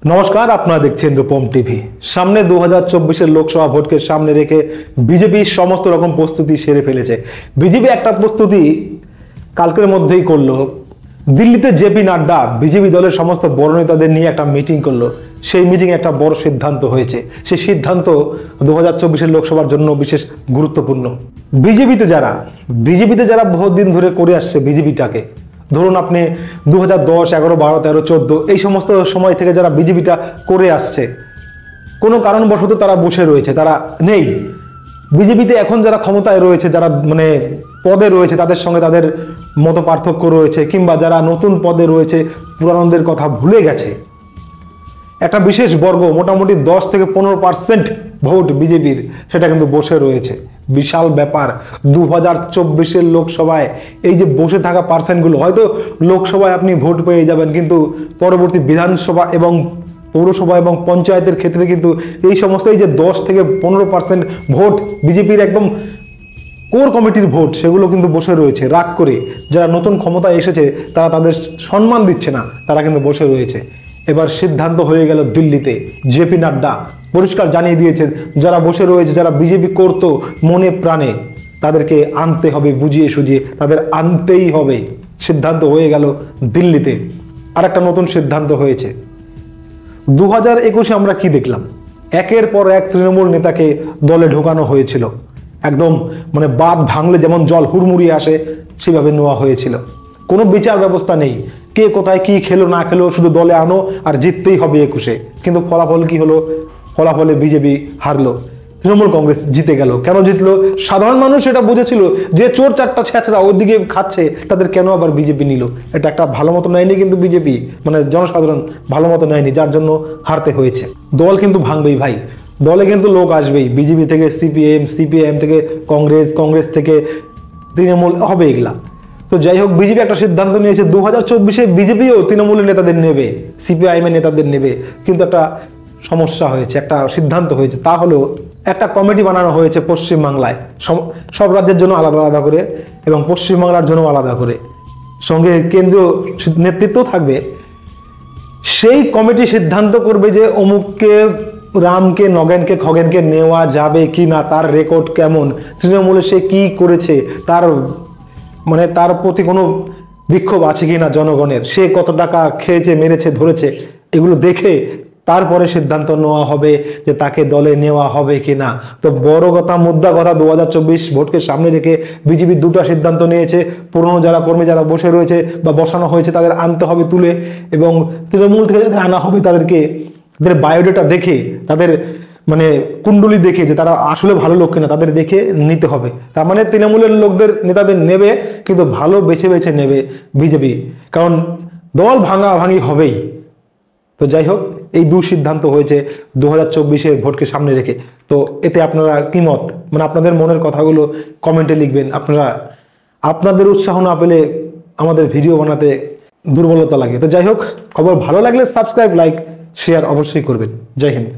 নমস্কার, আপনারা দেখছেন রূপম টিভি। সামনে 2024-এর লোকসভা ভোটকে সামনে রেখে বিজেপি সমস্ত রকম প্রস্তুতি সেরে ফেলেছে। বিজেপি একটা প্রস্তুতি কালকের মধ্যেই করলো। দিল্লিতে জেপি নাড্ডা বিজেপি দলের সমস্ত বড় নেতাদের নিয়ে একটা মিটিং করলো। সেই মিটিংয়ে একটা বড় সিদ্ধান্ত হয়েছে। সেই সিদ্ধান্ত 2024-এর লোকসভার জন্য বিশেষ গুরুত্বপূর্ণ। বিজেপিতে যারা বহু দিন ধরে করে আসছে বিজেপিটাকে, ধরুন আপনি 2010, 11, 12, 13, 14 এই সমস্ত সময় থেকে যারা বিজেপিটা করে আসছে, কোনো কারণবশত তারা বসে রয়েছে, তারা নেই বিজেপিতে। এখন যারা ক্ষমতায় রয়েছে, যারা পদে রয়েছে, তাদের সঙ্গে তাদের মত পার্থক্য রয়েছে, কিংবা যারা নতুন পদে রয়েছে পুরানদের কথা ভুলে গেছে। একটা বিশেষ বর্গ, মোটামুটি 10 থেকে 15% ভোট বিজেপির, সেটা কিন্তু বসে রয়েছে। বিশাল ব্যাপার। 2024-এর লোকসভায় এই যে বসে থাকা পার্সেন্টগুলো, হয়তো লোকসভায় আপনি ভোট পেয়ে যাবেন, কিন্তু পরবর্তী বিধানসভা এবং পৌরসভা এবং পঞ্চায়েতের ক্ষেত্রে কিন্তু এই সমস্ত এই যে 10 থেকে 15% ভোট বিজেপির একদম কোর কমিটির ভোট, সেগুলো কিন্তু বসে রয়েছে রাগ করে। যারা নতুন ক্ষমতায় এসেছে তারা তাদের সম্মান দিচ্ছে না, তারা কিন্তু বসে রয়েছে। এবার সিদ্ধান্ত হয়ে গেল দিল্লিতে। জেপি নাড্ডা পরিষ্কার জানিয়ে দিয়েছেন, যারা বসে রয়েছে, যারা বিজেপি করতো মনে প্রাণে, তাদেরকে আনতে হবে, বুঝিয়ে সুঝিয়ে তাদের আনতেই হবে। সিদ্ধান্ত হয়ে গেল দিল্লিতে। আর একটা নতুন সিদ্ধান্ত হয়েছে। 2021-এ আমরা কি দেখলাম? একের পর এক তৃণমূল নেতাকে দলে ঢোকানো হয়েছিল। একদম বাঁধ ভাঙলে যেমন জল হুড়মুড়িয়ে আসে, সেভাবে নেওয়া হয়েছিল। কোনো বিচার ব্যবস্থা নেই, কে কোথায় কি খেলো না খেলো, শুধু দলে আনো আর জিততেই হবে 21-এ। কিন্তু ফলাফল কি হলো? ফলাফলে বিজেপি হারলো, তৃণমূল কংগ্রেস জিতে গেল। কেন জিতলো? সাধারণ মানুষ এটা বুঝেছিল যে চোর চারটা ছেঁচড়া ওইদিকে খাচ্ছে, তাদের কেন আবার বিজেপি নিল? এটা একটা ভালো মতো নেয়নি, কিন্তু বিজেপি জনসাধারণ ভালো মতো নেয়নি, যার জন্য হারতে হয়েছে। দল কিন্তু ভাঙবেই ভাই, দলে কিন্তু লোক আসবেই। বিজেপি থেকে সিপিএম থেকে কংগ্রেস থেকে তৃণমূল হবে এগুলা। তো যাই হোক, বিজেপি একটা সিদ্ধান্ত নিয়েছে 2024-এ বিজেপিও তৃণমূলের নেতাদের নেবে, সিপিআইএম এর নেতাদের নেবে। কিন্তু একটা সমস্যা হয়েছে, একটা সিদ্ধান্ত হয়েছে। তা হলো একটা কমিটি বানানো হয়েছে পশ্চিমবাংলায়, সব রাজ্যের জন্য আলাদা আলাদা করে এবং পশ্চিমবাংলার জন্য আলাদা করে, সঙ্গে কেন্দ্রীয় নেতৃত্ব থাকবে। সেই কমিটি সিদ্ধান্ত করবে যে অমুককে, রামকে, নগেনকে, খগেনকে নেওয়া যাবে কি না, তার রেকর্ড কেমন, তৃণমূলে সে কি করেছে, তার প্রতি কোনো বিক্ষোভ আছে কিনা জনগণের, সে কত টাকা খেয়েছে, মেরেছে, ধরেছে, এগুলো দেখে তারপরে সিদ্ধান্ত নেওয়া হবে যে তাকে দলে নেওয়া হবে কিনা। তো বড় কথা, মুদ্রা কথা, 2024 ভোটকে সামনে রেখে বিজেপি দুটো সিদ্ধান্ত নিয়েছে। পুরনো যারা কর্মী যারা বসে রয়েছে বা বসানো হয়েছে, তাদের আনতে হবে তুলে, এবং তৃণমূল থেকে যাদের আনা হবে তাদেরকে, তাদের বায়োডাটা দেখে, তাদের কুণ্ডলী দেখে যে তারা আসলে ভালো লোক কিনা, তাদের দেখে নিতে হবে। তার তৃণমূলের লোকদের, নেতাদের নেবে, কিন্তু ভালো বেছে বেছে নেবে বিজেপি, কারণ দল ভাঙাভাঙি হবেই। তো যাই হোক, এই সিদ্ধান্ত হয়েছে 2024-এর ভোটকে সামনে রেখে। তো এতে আপনারা কি মত? আপনাদের মনের কথাগুলো কমেন্টে লিখবেন। আপনাদের উৎসাহ না পেলে আমাদের ভিডিও বানাতে দুর্বলতা লাগে। তো যাই হোক, খবর ভালো লাগলে সাবস্ক্রাইব, লাইক, শেয়ার অবশ্যই করবেন। জয় হিন্দ।